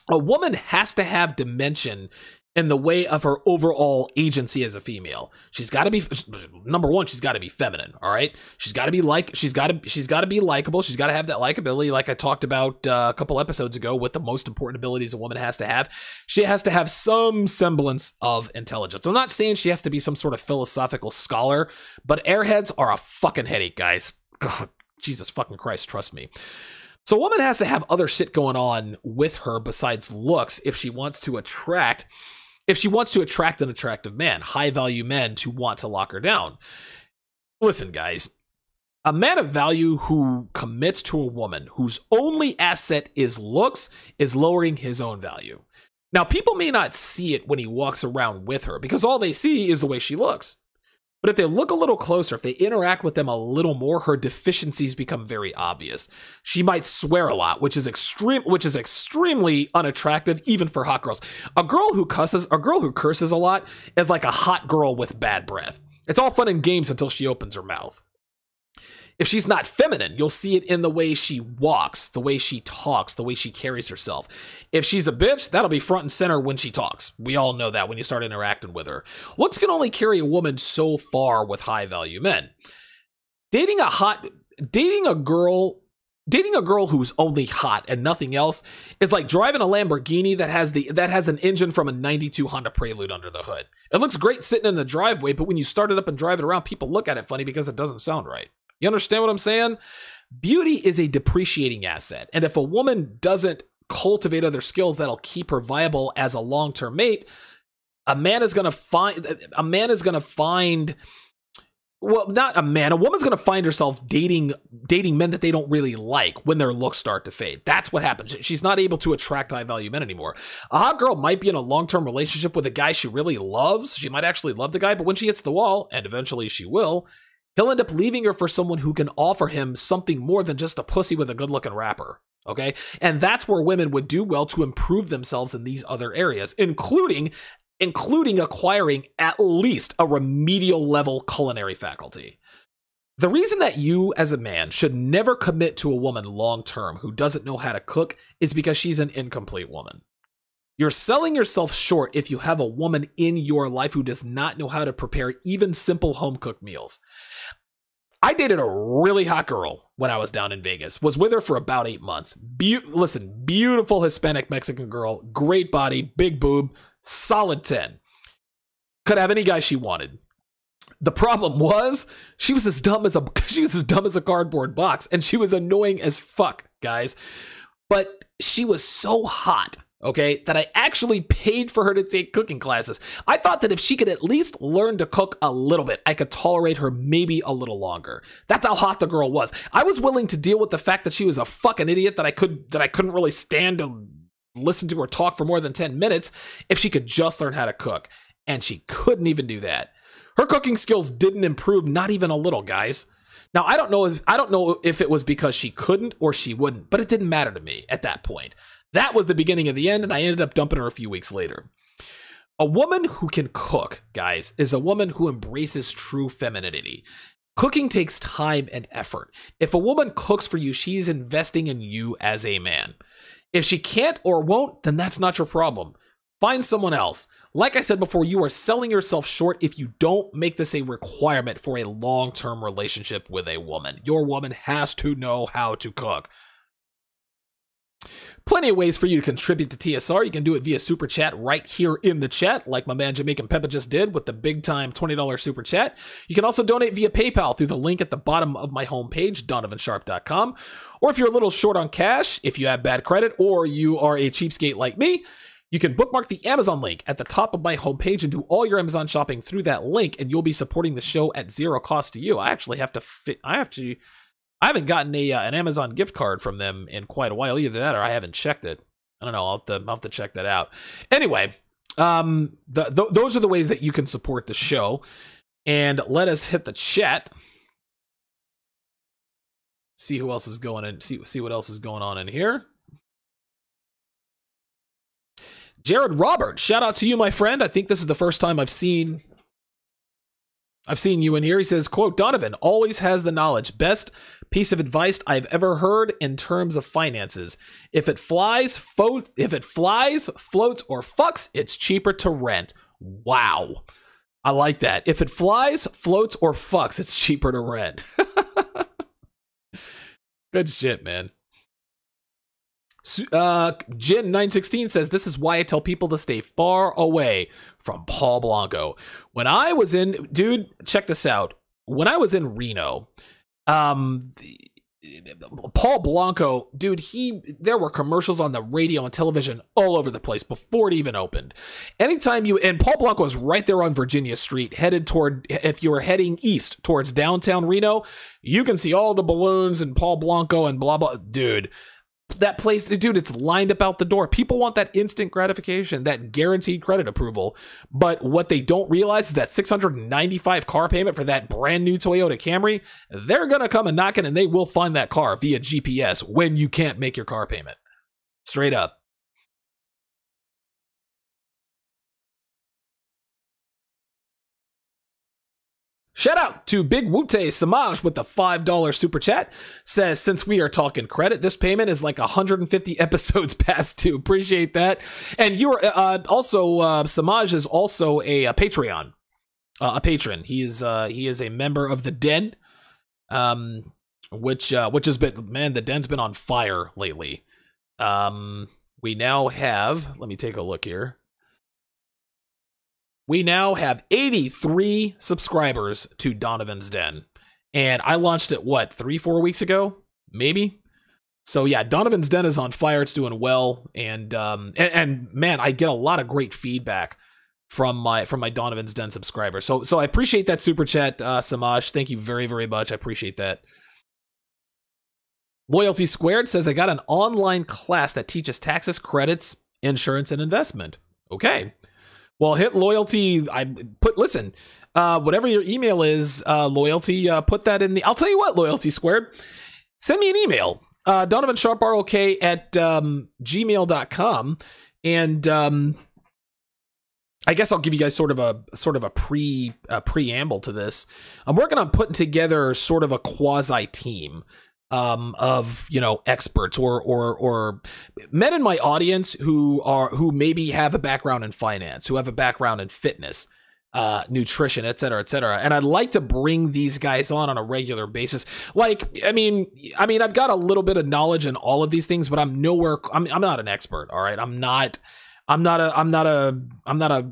A woman has to have dimension in the way of her overall agency as a female. She's got to be, number one, she's got to be feminine, all right? She's got to be likable. She's got to be likable. She's got to have that likability like I talked about a couple episodes ago with the most important abilities a woman has to have. She has to have some semblance of intelligence. I'm not saying she has to be some sort of philosophical scholar, but airheads are a fucking headache, guys. God, Jesus fucking Christ, trust me. So a woman has to have other shit going on with her besides looks if she wants to attract an attractive man, high value men to want to lock her down. Listen, guys, a man of value who commits to a woman whose only asset is looks is lowering his own value. Now, people may not see it when he walks around with her because all they see is the way she looks. But if they look a little closer, if they interact with them a little more, her deficiencies become very obvious. She might swear a lot, which is extremely unattractive, even for hot girls. A girl who curses a lot is like a hot girl with bad breath. It's all fun and games until she opens her mouth. If she's not feminine, you'll see it in the way she walks, the way she talks, the way she carries herself. If she's a bitch, that'll be front and center when she talks. We all know that when you start interacting with her. Looks can only carry a woman so far with high value men. Dating a girl who's only hot and nothing else is like driving a Lamborghini that has an engine from a 92 Honda Prelude under the hood. It looks great sitting in the driveway, but when you start it up and drive it around, people look at it funny because it doesn't sound right. You understand what I'm saying? Beauty is a depreciating asset. And if a woman doesn't cultivate other skills that'll keep her viable as a long-term mate, a woman's going to find herself dating men that they don't really like when their looks start to fade. That's what happens. She's not able to attract high value men anymore. A hot girl might be in a long-term relationship with a guy she really loves. She might actually love the guy, but when she hits the wall, and eventually she will, he'll end up leaving her for someone who can offer him something more than just a pussy with a good-looking rapper, okay? And that's where women would do well to improve themselves in these other areas, including acquiring at least a remedial level culinary faculty. The reason that you as a man should never commit to a woman long-term who doesn't know how to cook is because she's an incomplete woman. You're selling yourself short if you have a woman in your life who does not know how to prepare even simple home-cooked meals. I dated a really hot girl when I was down in Vegas, was with her for about 8 months. Beautiful Hispanic Mexican girl, great body, big boob, solid 10. Could have any guy she wanted. The problem was she was as dumb as a cardboard box, and she was annoying as fuck, guys. But she was so hot okay, that I actually paid for her to take cooking classes. I thought that if she could at least learn to cook a little bit, I could tolerate her maybe a little longer. That's how hot the girl was. I was willing to deal with the fact that she was a fucking idiot that I couldn't really stand to listen to her talk for more than 10 minutes if she could just learn how to cook. And she couldn't even do that. Her cooking skills didn't improve, not even a little, guys. Now, I don't know if it was because she couldn't or she wouldn't, but it didn't matter to me at that point. That was the beginning of the end, and I ended up dumping her a few weeks later. A woman who can cook, guys, is a woman who embraces true femininity. Cooking takes time and effort. If a woman cooks for you, she's investing in you as a man. If she can't or won't, then that's not your problem. Find someone else. Like I said before, you are selling yourself short if you don't make this a requirement for a long-term relationship with a woman. Your woman has to know how to cook. Plenty of ways for you to contribute to TSR. You can do it via Super Chat right here in the chat, like my man Jamaican Peppa just did with the big-time $20 Super Chat. You can also donate via PayPal through the link at the bottom of my homepage, donovansharp.com. Or if you're a little short on cash, if you have bad credit, or you are a cheapskate like me, you can bookmark the Amazon link at the top of my homepage and do all your Amazon shopping through that link, and you'll be supporting the show at zero cost to you. I actually have to I haven't gotten an Amazon gift card from them in quite a while. Either that or I haven't checked it. I don't know. I'll have to check that out. Anyway, those are the ways that you can support the show. And let us hit the chat. See who else is going in. See what else is going on in here. Jared Robert, shout out to you, my friend. I think this is the first time I've seen you in here. He says, quote, Donovan always has the knowledge. Best piece of advice I've ever heard in terms of finances. If it flies, floats, or fucks, it's cheaper to rent. Wow. I like that. If it flies, floats, or fucks, it's cheaper to rent. Good shit, man. Jin916 says, this is why I tell people to stay far away from Paul Blanco. When I was in, dude, check this out. When I was in Reno, Paul Blanco, dude, there were commercials on the radio and television all over the place before it even opened. Anytime and Paul Blanco was right there on Virginia Street, if you were heading east towards downtown Reno, you can see all the balloons and Paul Blanco and blah, blah, dude. That place, dude, it's lined up out the door. People want that instant gratification, that guaranteed credit approval. But what they don't realize is that $695 car payment for that brand new Toyota Camry, they're going to come and knock it and they will find that car via GPS when you can't make your car payment. Straight up. Shout out to Big Wute Samaj with the $5 super chat. Says, since we are talking credit, this payment is like 150 episodes past due. Appreciate that. And you are also, Samaj is also a Patreon, a patron. He is a member of the Den, which has been, man, the Den's been on fire lately. We now have, let me take a look here. We now have 83 subscribers to Donovan's Den. And I launched it, 3-4 weeks ago? Maybe? So yeah, Donovan's Den is on fire. It's doing well. And man, I get a lot of great feedback from my Donovan's Den subscribers. So I appreciate that super chat, Samaj. Thank you very, very much. I appreciate that. Loyalty Squared says, I got an online class that teaches taxes, credits, insurance, and investment. Okay. Well, hit Loyalty. Listen, whatever your email is, Loyalty, put that in the, I'll tell you what, Loyalty Squared, send me an email, DonovanSharpROK at gmail.com. And I guess I'll give you guys sort of a preamble to this. I'm working on putting together sort of a quasi team of, experts or men in my audience who maybe have a background in finance, who have a background in fitness, nutrition, et cetera, et cetera. And I'd like to bring these guys on a regular basis. Like, I mean, I've got a little bit of knowledge in all of these things, but I'm not an expert. All right. I'm not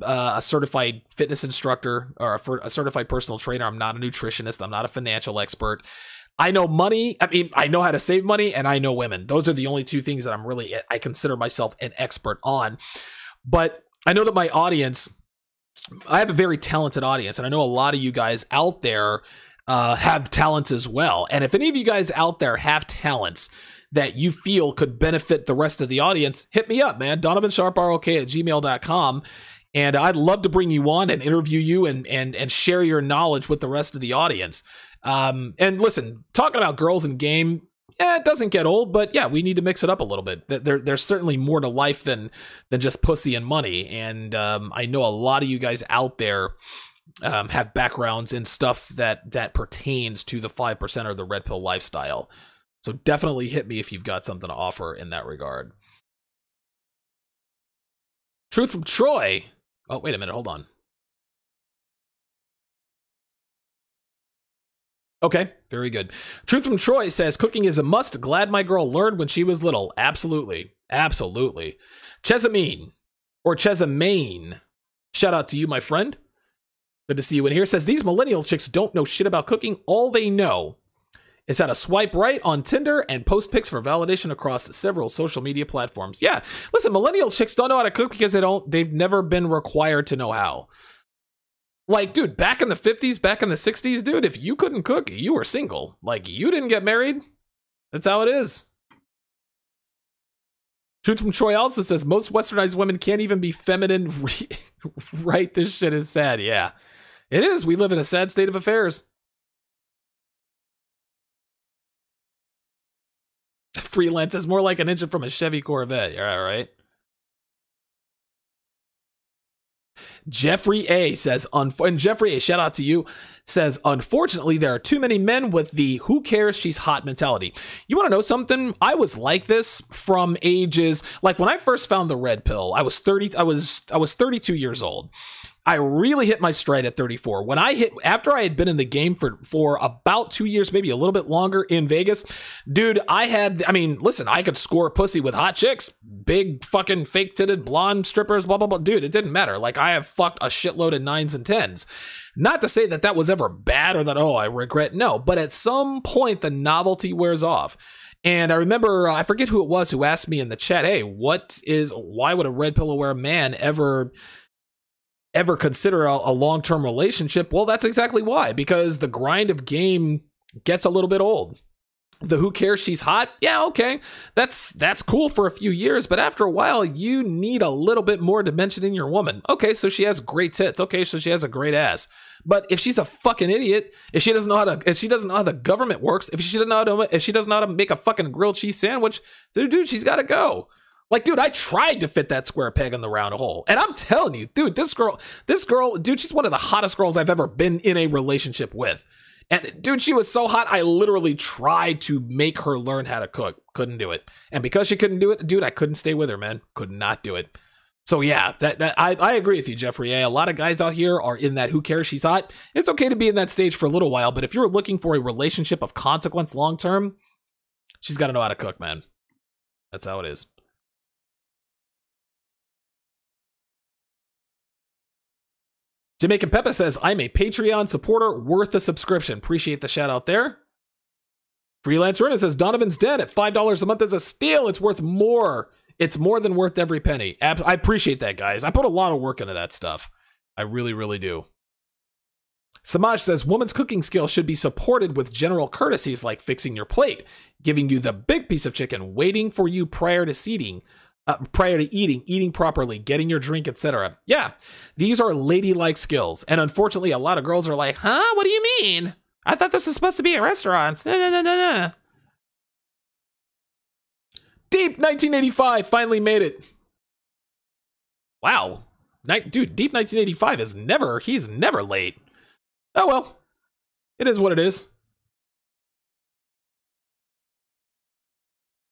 a certified fitness instructor or a certified personal trainer. I'm not a nutritionist. I'm not a financial expert. I know money. I mean, I know how to save money, and I know women. Those are the only two things that I consider myself an expert on. But I know that my audience, I have a very talented audience, and I know a lot of you guys out there have talents as well. And if any of you guys out there have talents that you feel could benefit the rest of the audience, hit me up, man. DonovanSharpROK@gmail.com. And I'd love to bring you on and interview you and share your knowledge with the rest of the audience. And listen, talking about girls in game, it doesn't get old, but yeah, we need to mix it up a little bit. There's certainly more to life than just pussy and money. And I know a lot of you guys out there have backgrounds in stuff that pertains to the 5% or the red pill lifestyle. So definitely hit me if you've got something to offer in that regard. Truth from Troy. Oh, wait a minute. Hold on. Okay, very good. Truth from Troy says, cooking is a must. Glad my girl learned when she was little. Absolutely. Absolutely. Chesamine, or Chesamane. Shout out to you, my friend. Good to see you in here. Says, these millennial chicks don't know shit about cooking. All they know is how to swipe right on Tinder and post pics for validation across several social media platforms. Yeah, listen, millennial chicks don't know how to cook because they've never been required to know how. Like, dude, back in the 50s, back in the 60s, dude, if you couldn't cook, you were single. Like, you didn't get married. That's how it is. Truth from Troy also says, most westernized women can't even be feminine. Right? This shit is sad. Yeah, it is. We live in a sad state of affairs. Freelance is more like an engine from a Chevy Corvette. You're all right. Jeffrey A says, and Jeffrey A, shout out to you, says, unfortunately, there are too many men with the who cares, she's hot mentality. You want to know something? I was like this from ages, like when I first found the red pill, I was 32 years old. I really hit my stride at 34. After I had been in the game for about 2 years, maybe a little bit longer in Vegas, dude, listen, I could score pussy with hot chicks, big fucking fake titted blonde strippers, blah, blah, blah. Dude, it didn't matter. Like, I have fucked a shitload of 9s and 10s. Not to say that was ever bad or that, I regret. No, but at some point, the novelty wears off. And I remember, I forget who it was who asked me in the chat, hey, why would a red pill aware man ever consider a long-term relationship? Well, that's exactly why, because the grind of game gets a little bit old. The who cares, she's hot? Yeah, okay. That's cool for a few years, but after a while, you need a little bit more dimension in your woman. Okay, so she has great tits. Okay, so she has a great ass. But if she's a fucking idiot, if she doesn't know how the government works, if she doesn't know how to make a fucking grilled cheese sandwich, dude, she's got to go. Like, dude, I tried to fit that square peg in the round hole. And I'm telling you, dude, this girl, dude, she's one of the hottest girls I've ever been in a relationship with. And dude, she was so hot, I literally tried to make her learn how to cook. Couldn't do it. And because she couldn't do it, dude, I couldn't stay with her, man. Could not do it. So yeah, I agree with you, Jeffrey. A lot of guys out here are in that who cares, she's hot. It's okay to be in that stage for a little while, but if you're looking for a relationship of consequence long term, she's got to know how to cook, man. That's how it is. Jamaican Peppa says, I'm a Patreon supporter worth a subscription. Appreciate the shout out there. Freelance Renna says, Donovan's Den at $5 a month is a steal. It's worth more. It's more than worth every penny. I appreciate that, guys. I put a lot of work into that stuff. I really, really do. Samaj says, woman's cooking skills should be supported with general courtesies like fixing your plate, giving you the big piece of chicken, waiting for you prior to eating properly, getting your drink, etc. Yeah, these are ladylike skills. And unfortunately, a lot of girls are like, huh? What do you mean? I thought this was supposed to be a restaurant. Deep 1985 finally made it. Wow. Dude, Deep 1985 he's never late. Oh well. It is what it is.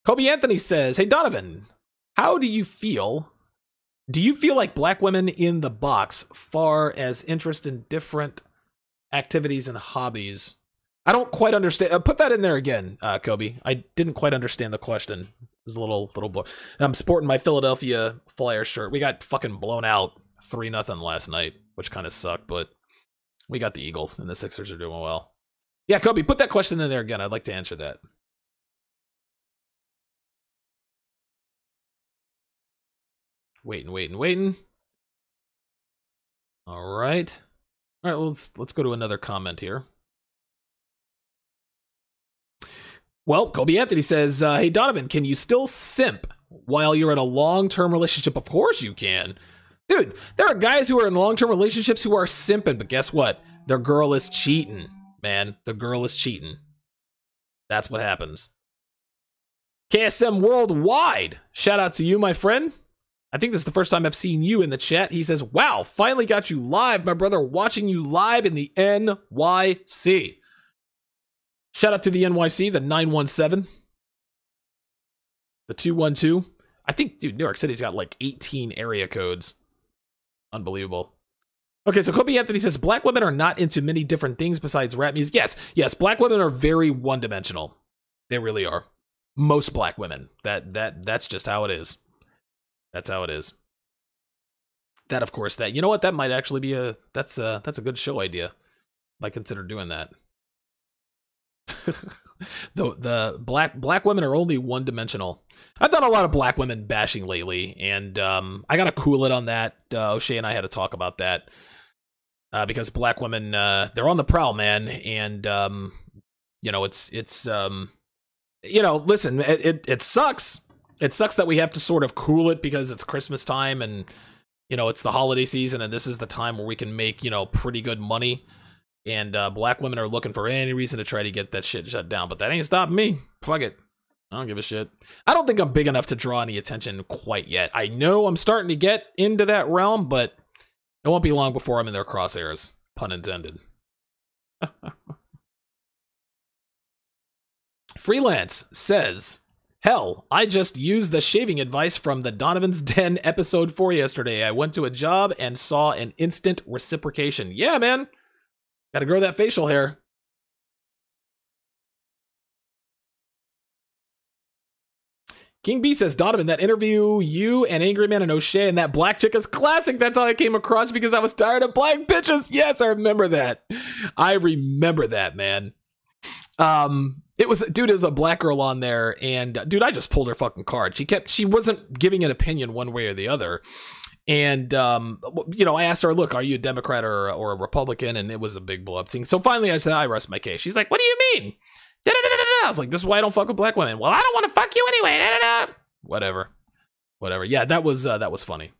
Kobe Anthony says, hey Donovan, how do you feel? Do you feel like black women in the box far as interest in different activities and hobbies? I don't quite understand. Put that in there again, Kobe. I didn't quite understand the question. It was a little blur. I'm sporting my Philadelphia Flyers shirt. We got fucking blown out 3-0 last night, which kind of sucked, but we got the Eagles and the Sixers are doing well. Yeah, Kobe, put that question in there again. I'd like to answer that. Waiting. All right. All right, let's go to another comment here. Well, Kobe Anthony says, hey, Donovan, can you still simp while you're in a long-term relationship? Of course you can. Dude, there are guys who are in long-term relationships who are simping, but guess what? Their girl is cheating, man. The girl is cheating. That's what happens. KSM Worldwide. Shout out to you, my friend. I think this is the first time I've seen you in the chat. He says, wow, finally got you live, my brother, watching you live in the NYC. Shout out to the NYC, the 917, the 212. I think, dude, New York City's got like 18 area codes. Unbelievable. Okay, so Kobe Anthony says, black women are not into many different things besides rap music. Yes, black women are very one-dimensional. They really are. Most black women. That's just how it is. That's how it is. That, of course, you know what? That might actually be that's a good show idea. Might consider doing that. the black women are only one-dimensional. I've done a lot of black women bashing lately, and I gotta cool it on that. O'Shea and I had to talk about that because black women, they're on the prowl, man, and you know, it's you know, listen, it sucks. It sucks that we have to sort of cool it because it's Christmas time and, you know, it's the holiday season and this is the time where we can make, you know, pretty good money. And black women are looking for any reason to try to get that shit shut down. But that ain't stopping me. Fuck it. I don't give a shit. I don't think I'm big enough to draw any attention quite yet. I know I'm starting to get into that realm, but it won't be long before I'm in their crosshairs. Pun intended. Freelance says, hell, I just used the shaving advice from the Donovan's Den episode 4 yesterday. I went to a job and saw an instant reciprocation. Yeah, man. Gotta grow that facial hair. King B says, Donovan, that interview, you and Angry Man and O'Shea and that black chick is classic. That's how I came across because I was tired of black bitches. Yes, I remember that. I remember that, man. It was a black girl on there, and dude, I just pulled her fucking card. She wasn't giving an opinion one way or the other. And, you know, I asked her, look, are you a Democrat or a Republican? And it was a big blow up thing. So finally I said, I rest my case. She's like, what do you mean? I was like, this is why I don't fuck with black women. Well, I don't want to fuck you anyway. Whatever. Yeah, that was funny.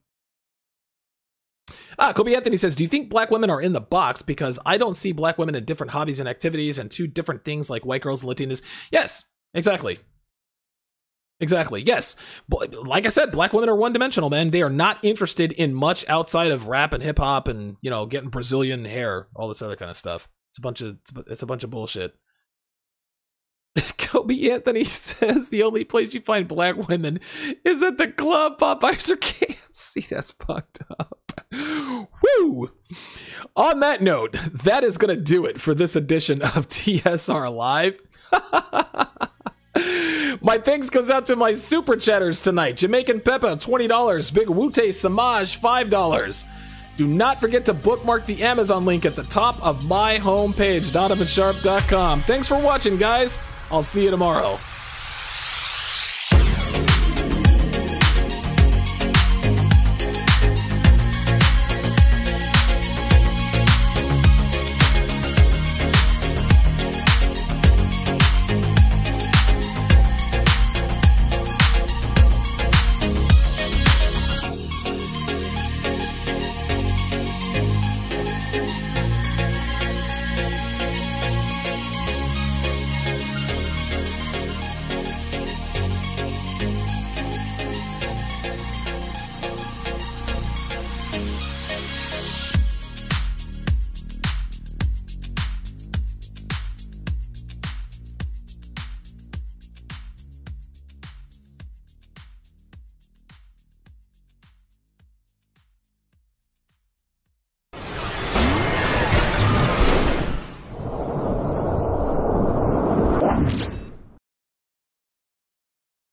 Kobe Anthony says, do you think black women are in the box? Because I don't see black women in different hobbies and activities and two different things like white girls and Latinas. Yes, exactly. Yes. Like I said, black women are one-dimensional, man. They are not interested in much outside of rap and hip-hop and, you know, getting Brazilian hair, all this other kind of stuff. It's a bunch of bullshit. Kobe Anthony says the only place you find black women is at the club, Popeyes, or KFC. That's fucked up. Woo! On that note, that is going to do it for this edition of TSR Live. My thanks goes out to my super chatters tonight. Jamaican Peppa, $20. Big Wute Samaj, $5. Do not forget to bookmark the Amazon link at the top of my homepage, donovansharp.com. Thanks for watching, guys. I'll see you tomorrow.